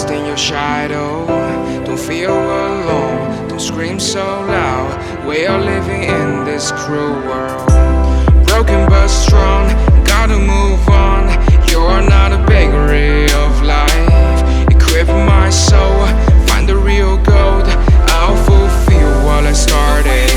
lost in your shadow. Don't feel alone, don't scream so loud. We are living in this cruel world. Broken but strong, gotta move on. You're not a bakery of life. Equip my soul, find the real gold. I'll fulfill what I started.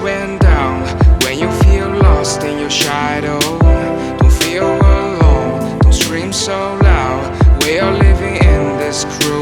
Went down when you feel lost in your shadow. Don't feel alone, don't scream so loud. We are living in this cruel